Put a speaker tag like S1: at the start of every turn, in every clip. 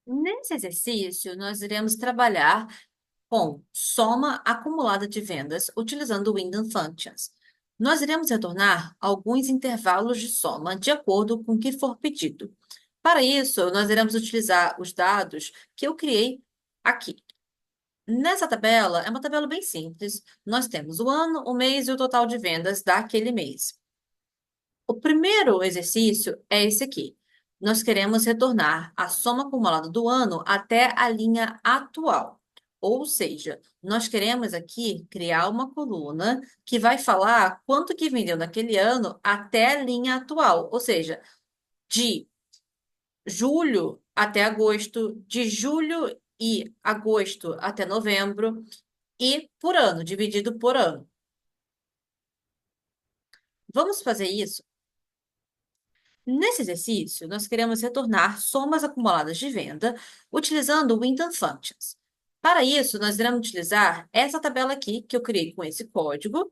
S1: Nesse exercício, nós iremos trabalhar com soma acumulada de vendas utilizando o Window Functions. Nós iremos retornar alguns intervalos de soma de acordo com o que for pedido. Para isso, nós iremos utilizar os dados que eu criei aqui. Nessa tabela, é uma tabela bem simples. Nós temos o ano, o mês e o total de vendas daquele mês. O primeiro exercício é esse aqui. Nós queremos retornar a soma acumulada do ano até a linha atual. Ou seja, nós queremos aqui criar uma coluna que vai falar quanto que vendeu naquele ano até a linha atual. Ou seja, de julho até agosto, de julho e agosto até novembro, e por ano, dividido por ano. Vamos fazer isso? Nesse exercício, nós queremos retornar somas acumuladas de venda utilizando o Window Functions. Para isso, nós iremos utilizar essa tabela aqui, que eu criei com esse código,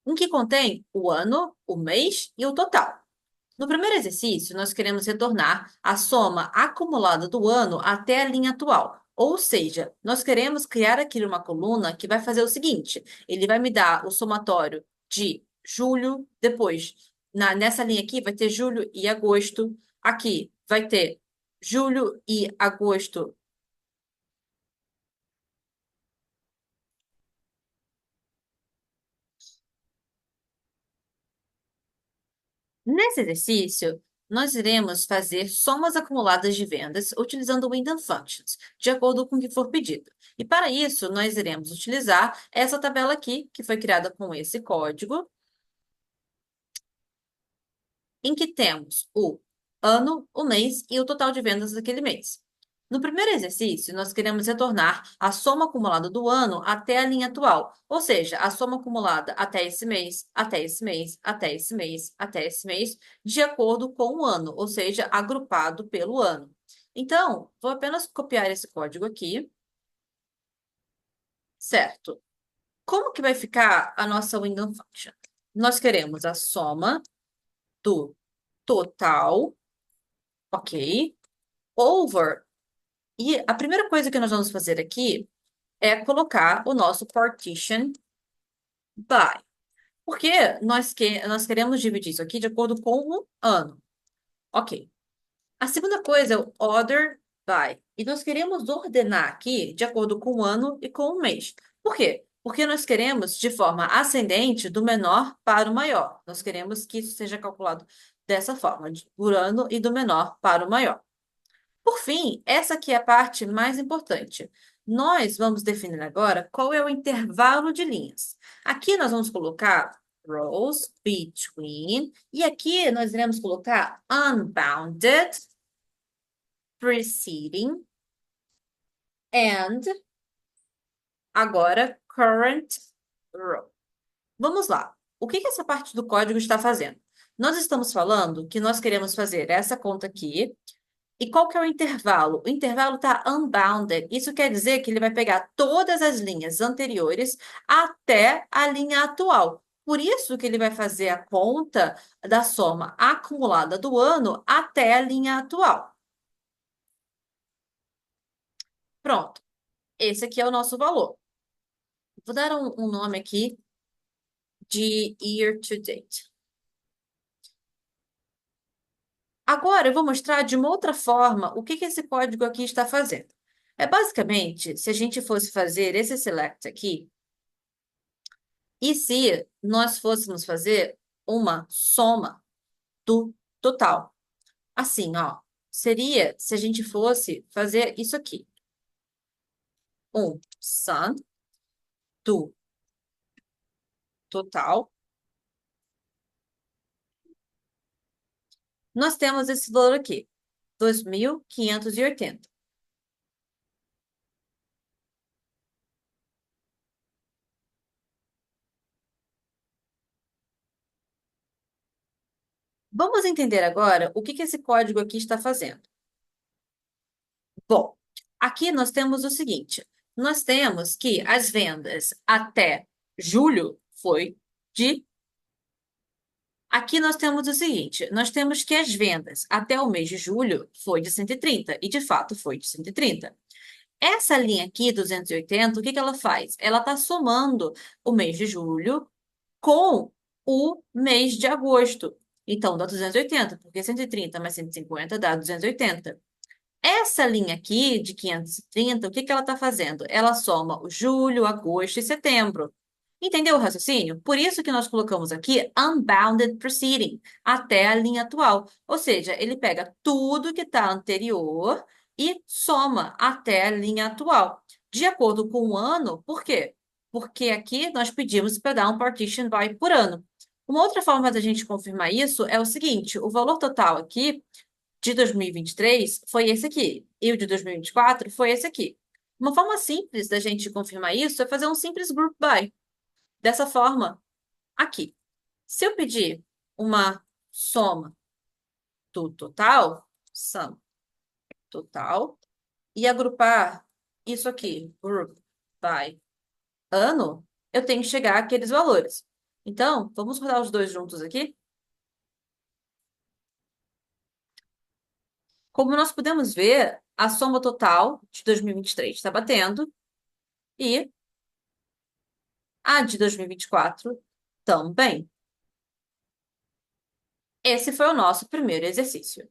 S1: em que contém o ano, o mês e o total. No primeiro exercício, nós queremos retornar a soma acumulada do ano até a linha atual. Ou seja, nós queremos criar aqui uma coluna que vai fazer o seguinte: ele vai me dar o somatório de julho, depois, nessa linha aqui, vai ter julho e agosto. Aqui vai ter julho e agosto. Nesse exercício, nós iremos fazer somas acumuladas de vendas utilizando o Window Functions, de acordo com o que for pedido. E para isso, nós iremos utilizar essa tabela aqui, que foi criada com esse código, em que temos o ano, o mês e o total de vendas daquele mês. No primeiro exercício, nós queremos retornar a soma acumulada do ano até a linha atual, ou seja, a soma acumulada até esse mês, até esse mês, até esse mês, até esse mês, de acordo com o ano, ou seja, agrupado pelo ano. Então, vou apenas copiar esse código aqui, certo? Como que vai ficar a nossa window function? Nós queremos a soma do total, ok? Over. E a primeira coisa que nós vamos fazer aqui é colocar o nosso partition by. Porque nós queremos dividir isso aqui de acordo com o ano. Ok. A segunda coisa é o order by. E nós queremos ordenar aqui de acordo com o ano e com o mês. Por quê? Porque nós queremos de forma ascendente do menor para o maior. Nós queremos que isso seja calculado dessa forma, por ano e do menor para o maior. Por fim, essa aqui é a parte mais importante. Nós vamos definir agora qual é o intervalo de linhas. Aqui nós vamos colocar rows between, e aqui nós iremos colocar unbounded, preceding, and agora current row. Vamos lá. O que que essa parte do código está fazendo? Nós estamos falando que nós queremos fazer essa conta aqui. E qual que é o intervalo? O intervalo está unbounded. Isso quer dizer que ele vai pegar todas as linhas anteriores até a linha atual. Por isso que ele vai fazer a conta da soma acumulada do ano até a linha atual. Pronto. Esse aqui é o nosso valor. Vou dar um nome aqui de year to date. Agora eu vou mostrar de uma outra forma o que que esse código aqui está fazendo. É basicamente, se a gente fosse fazer esse select aqui, e se nós fôssemos fazer uma soma do total? Assim, ó, seria se a gente fosse fazer isso aqui. Um sum do total. Nós temos esse valor aqui, 2.580. Vamos entender agora o que que esse código aqui está fazendo. Bom, aqui nós temos o seguinte: nós temos que as vendas até julho foi de Aqui nós temos o seguinte: nós temos que as vendas até o mês de julho foi de 130, e de fato foi de 130. Essa linha aqui, 280, o que que ela faz? Ela está somando o mês de julho com o mês de agosto. Então, dá 280, porque 130 mais 150 dá 280. Essa linha aqui, de 530, o que que ela está fazendo? Ela soma o julho, agosto e setembro. Entendeu o raciocínio? Por isso que nós colocamos aqui unbounded proceeding, até a linha atual. Ou seja, ele pega tudo que está anterior e soma até a linha atual. De acordo com o ano, por quê? Porque aqui nós pedimos para dar um partition by por ano. Uma outra forma da gente confirmar isso é o seguinte: o valor total aqui de 2023 foi esse aqui, e o de 2024 foi esse aqui. Uma forma simples da gente confirmar isso é fazer um simples group by. Dessa forma, aqui. Se eu pedir uma soma do total, sum total, e agrupar isso aqui, group by ano, eu tenho que chegar àqueles valores. Então, vamos rodar os dois juntos aqui. Como nós podemos ver, a soma total de 2023 está batendo e a de 2024 também. Esse foi o nosso primeiro exercício.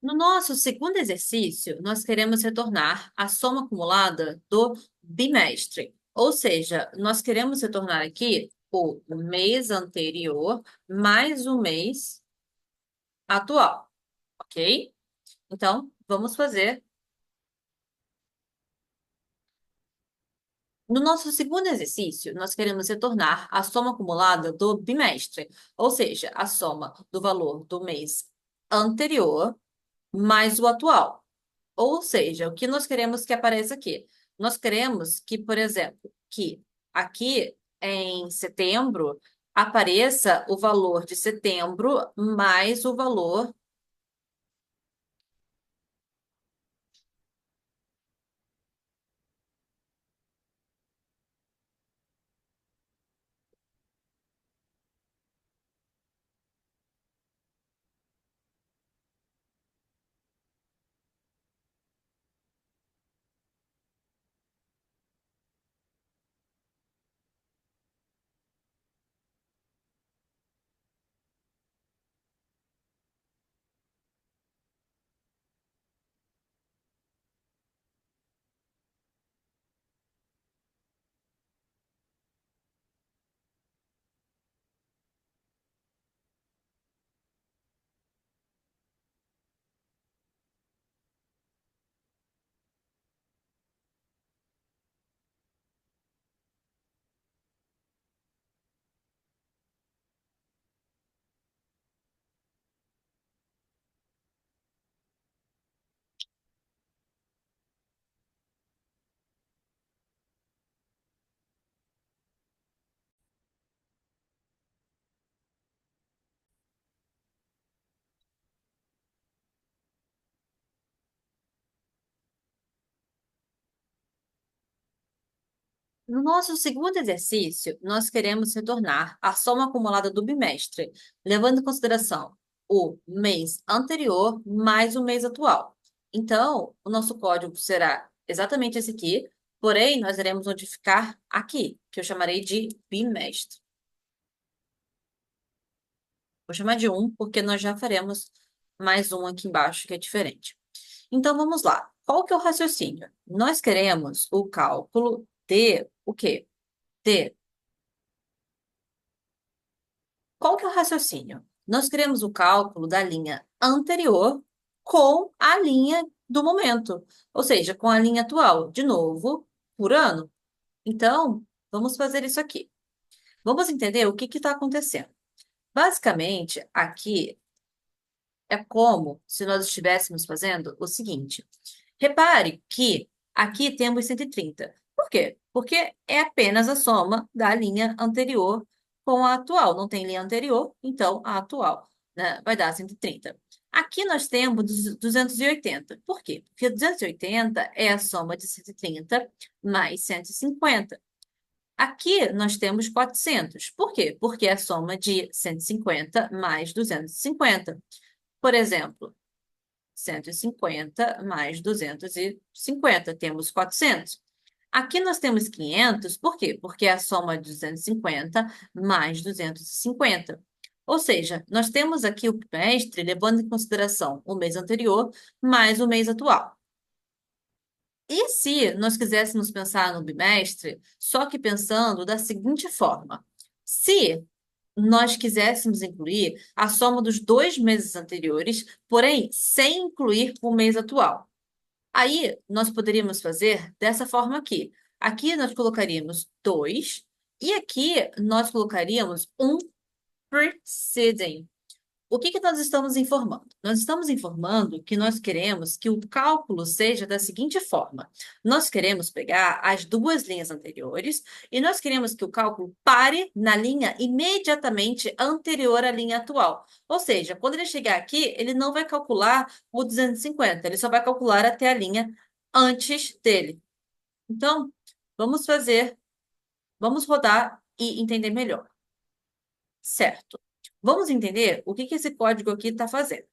S1: No nosso segundo exercício, nós queremos retornar a soma acumulada do bimestre. Ou seja, nós queremos retornar aqui o mês anterior mais o mês atual, ok? Então, vamos fazer. No nosso segundo exercício, nós queremos retornar a soma acumulada do bimestre, ou seja, a soma do valor do mês anterior mais o atual. Ou seja, o que nós queremos que apareça aqui? Nós queremos que, por exemplo, que aqui em setembro apareça o valor de setembro mais o valor. No nosso segundo exercício, nós queremos retornar a soma acumulada do bimestre, levando em consideração o mês anterior mais o mês atual. Então, o nosso código será exatamente esse aqui, porém, nós iremos modificar aqui, que eu chamarei de bimestre. Vou chamar de um, porque nós já faremos mais um aqui embaixo, que é diferente. Então, vamos lá. Qual que é o raciocínio? Nós queremos o cálculo de o quê? De Qual que é o raciocínio? Nós queremos o cálculo da linha anterior com a linha do momento, ou seja, com a linha atual, de novo, por ano. Então, vamos fazer isso aqui. Vamos entender o que está acontecendo. Basicamente, aqui é como se nós estivéssemos fazendo o seguinte. Repare que aqui temos 130. Por quê? Porque é apenas a soma da linha anterior com a atual. Não tem linha anterior, então a atual, né, vai dar 130. Aqui nós temos 280. Por quê? Porque 280 é a soma de 130 mais 150. Aqui nós temos 400. Por quê? Porque é a soma de 150 mais 250. Por exemplo, 150 mais 250, temos 400. Aqui nós temos 500, por quê? Porque é a soma de 250 mais 250. Ou seja, nós temos aqui o bimestre levando em consideração o mês anterior mais o mês atual. E se nós quiséssemos pensar no bimestre, só que pensando da seguinte forma: se nós quiséssemos incluir a soma dos 2 meses anteriores, porém sem incluir o mês atual. Aí nós poderíamos fazer dessa forma aqui. Aqui nós colocaríamos 2 e aqui nós colocaríamos um preceding. O que que nós estamos informando? Nós estamos informando que nós queremos que o cálculo seja da seguinte forma: nós queremos pegar as duas linhas anteriores e nós queremos que o cálculo pare na linha imediatamente anterior à linha atual. Ou seja, quando ele chegar aqui, ele não vai calcular o 250, ele só vai calcular até a linha antes dele. Então, vamos fazer, vamos rodar e entender melhor. Certo. Vamos entender o que que esse código aqui está fazendo.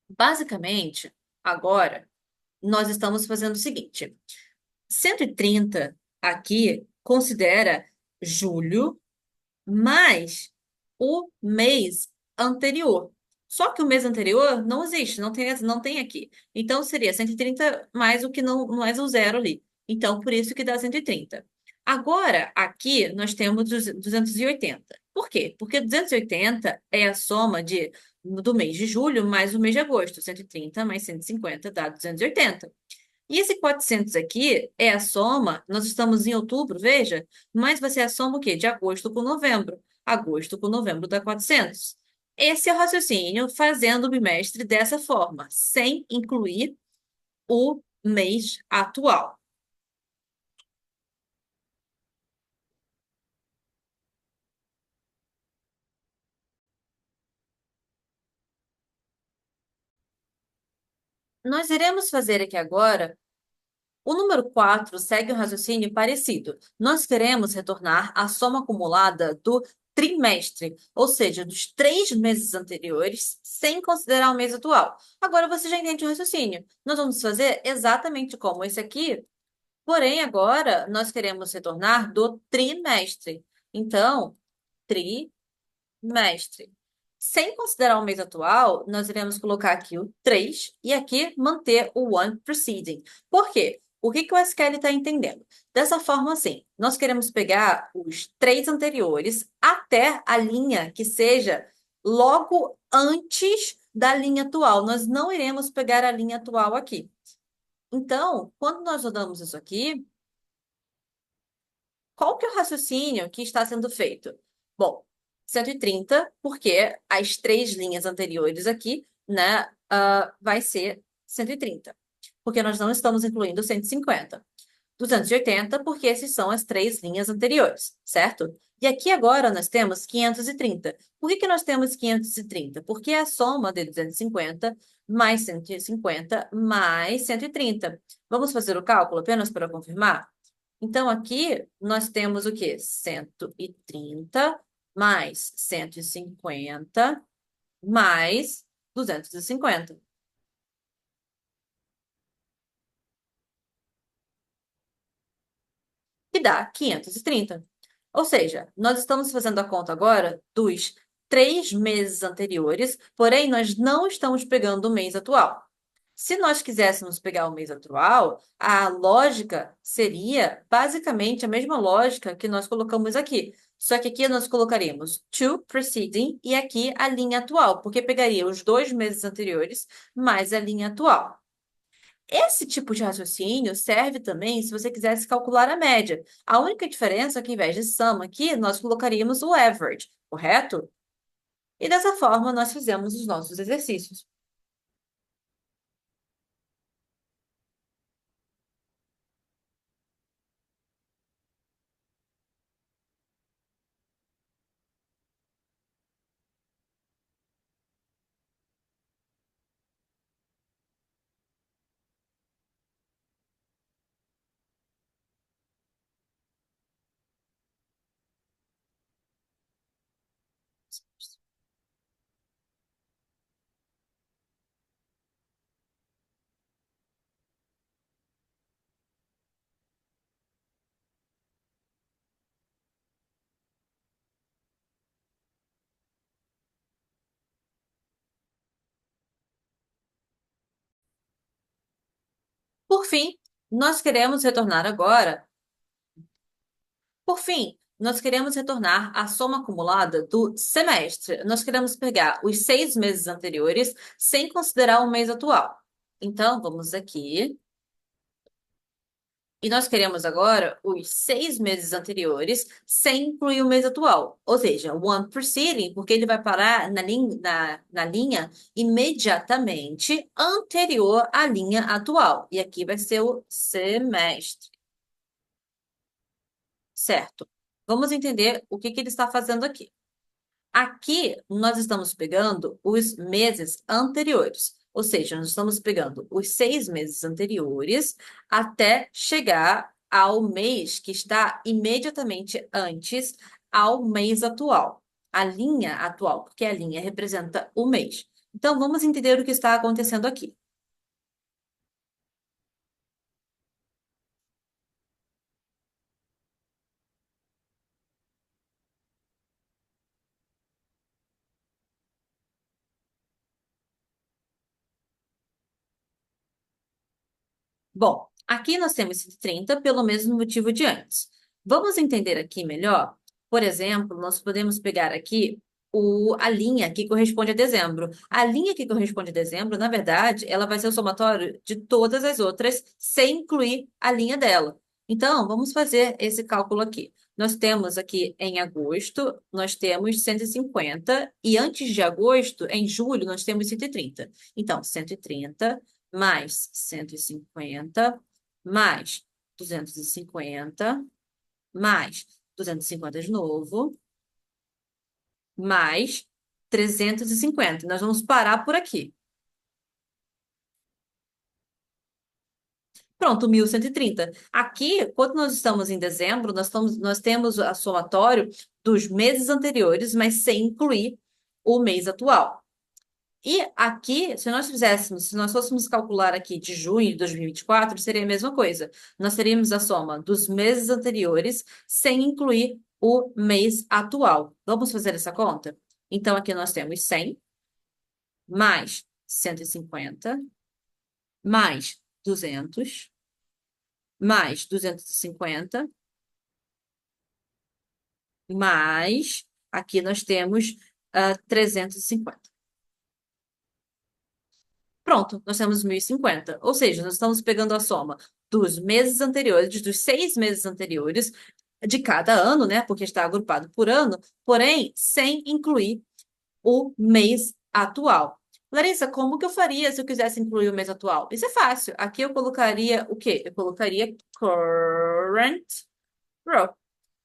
S1: Basicamente, agora, nós estamos fazendo o seguinte: 130 aqui considera julho mais o mês anterior. Só que o mês anterior não existe, não tem aqui. Então, seria 130 mais o que não mais o zero ali. Então, por isso que dá 130. Agora, aqui, nós temos 280. Por quê? Porque 280 é a soma do mês de julho mais o mês de agosto. 130 mais 150 dá 280. E esse 400 aqui é a soma, nós estamos em outubro, veja, mas vai ser a soma o quê? De agosto com novembro. Agosto com novembro dá 400. Esse é o raciocínio fazendo o bimestre dessa forma, sem incluir o mês atual. Nós iremos fazer aqui agora. O número 4 segue um raciocínio parecido. Nós queremos retornar a soma acumulada do trimestre, ou seja, dos 3 meses anteriores, sem considerar o mês atual. Agora você já entende o raciocínio. Nós vamos fazer exatamente como esse aqui, porém agora nós queremos retornar do trimestre. Então, trimestre. Sem considerar o mês atual, nós iremos colocar aqui o 3 e aqui manter o one preceding. Por quê? O que que o SQL está entendendo? Dessa forma, assim, nós queremos pegar os 3 anteriores até a linha que seja logo antes da linha atual. Nós não iremos pegar a linha atual aqui. Então, quando nós rodamos isso aqui, qual que é o raciocínio que está sendo feito? Bom, 130, porque as 3 linhas anteriores aqui, né, vai ser 130, porque nós não estamos incluindo 150. 280, porque esses são as 3 linhas anteriores, certo? E aqui agora nós temos 530. Por que que nós temos 530? Porque é a soma de 250 mais 150 mais 130. Vamos fazer o cálculo apenas para confirmar? Então, aqui nós temos o quê? 130 mais 150 mais 250, que dá 530. Ou seja, nós estamos fazendo a conta agora dos 3 meses anteriores, porém nós não estamos pegando o mês atual. Se nós quiséssemos pegar o mês atual, a lógica seria basicamente a mesma lógica que nós colocamos aqui. Só que aqui nós colocaríamos to preceding e aqui a linha atual, porque pegaria os 2 meses anteriores mais a linha atual. Esse tipo de raciocínio serve também se você quisesse calcular a média. A única diferença é que, ao invés de sum aqui, nós colocaríamos o average, correto? E dessa forma, nós fizemos os nossos exercícios. Por fim, nós queremos retornar agora. Por fim, nós queremos retornar à soma acumulada do semestre. Nós queremos pegar os 6 meses anteriores sem considerar o mês atual. Então, vamos aqui. E nós queremos agora os 6 meses anteriores, sem incluir o mês atual. Ou seja, o one preceding, porque ele vai parar na linha imediatamente anterior à linha atual. E aqui vai ser o semestre, certo? Vamos entender o que que ele está fazendo aqui. Aqui, nós estamos pegando os meses anteriores, ou seja, nós estamos pegando os 6 meses anteriores até chegar ao mês que está imediatamente antes ao mês atual, a linha atual, porque a linha representa o mês. Então, vamos entender o que está acontecendo aqui. Bom, aqui nós temos 130 pelo mesmo motivo de antes. Vamos entender aqui melhor? Por exemplo, nós podemos pegar aqui a linha que corresponde a dezembro. A linha que corresponde a dezembro, na verdade, ela vai ser o somatório de todas as outras, sem incluir a linha dela. Então, vamos fazer esse cálculo aqui. Nós temos aqui em agosto, nós temos 150, e antes de agosto, em julho, nós temos 130. Então, 130 mais 150, mais 250, mais 250 de novo, mais 350. Nós vamos parar por aqui. Pronto, 1.130. Aqui, quando nós estamos em dezembro, nós temos a somatório dos meses anteriores, mas sem incluir o mês atual. E aqui, se nós fôssemos calcular aqui de junho de 2024, seria a mesma coisa. Nós teríamos a soma dos meses anteriores sem incluir o mês atual. Vamos fazer essa conta? Então, aqui nós temos 100 mais 150 mais 200 mais 250 mais aqui nós temos 350. Pronto, nós temos 1.050. Ou seja, nós estamos pegando a soma dos meses anteriores, dos 6 meses anteriores, de cada ano, né? Porque está agrupado por ano, porém, sem incluir o mês atual. Larissa, como que eu faria se eu quisesse incluir o mês atual? Isso é fácil. Aqui eu colocaria o quê? Eu colocaria current row.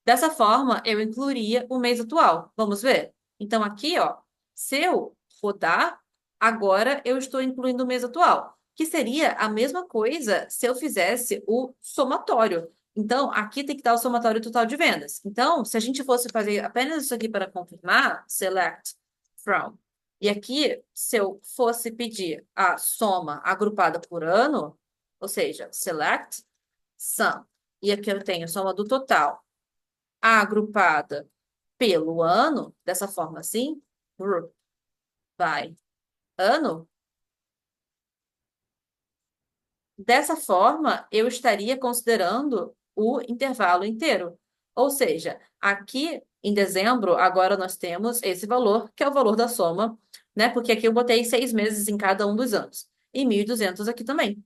S1: Dessa forma, eu incluiria o mês atual. Vamos ver? Então, aqui, ó, se eu rodar, agora eu estou incluindo o mês atual, que seria a mesma coisa se eu fizesse o somatório. Então, aqui tem que dar o somatório total de vendas. Então, se a gente fosse fazer apenas isso aqui para confirmar, select from. E aqui, se eu fosse pedir a soma agrupada por ano, ou seja, select sum. E aqui eu tenho a soma do total agrupada pelo ano, dessa forma assim, group by ano. Dessa forma, eu estaria considerando o intervalo inteiro. Ou seja, aqui em dezembro, agora nós temos esse valor, que é o valor da soma, né? Porque aqui eu botei 6 meses em cada um dos anos. E 1.200 aqui também.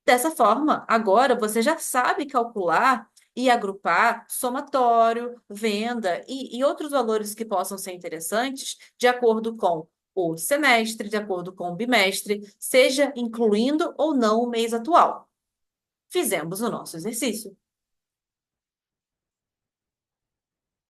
S1: Dessa forma, agora você já sabe calcular e agrupar somatório, venda e outros valores que possam ser interessantes de acordo com o semestre, de acordo com o bimestre, seja incluindo ou não o mês atual. Fizemos o nosso exercício.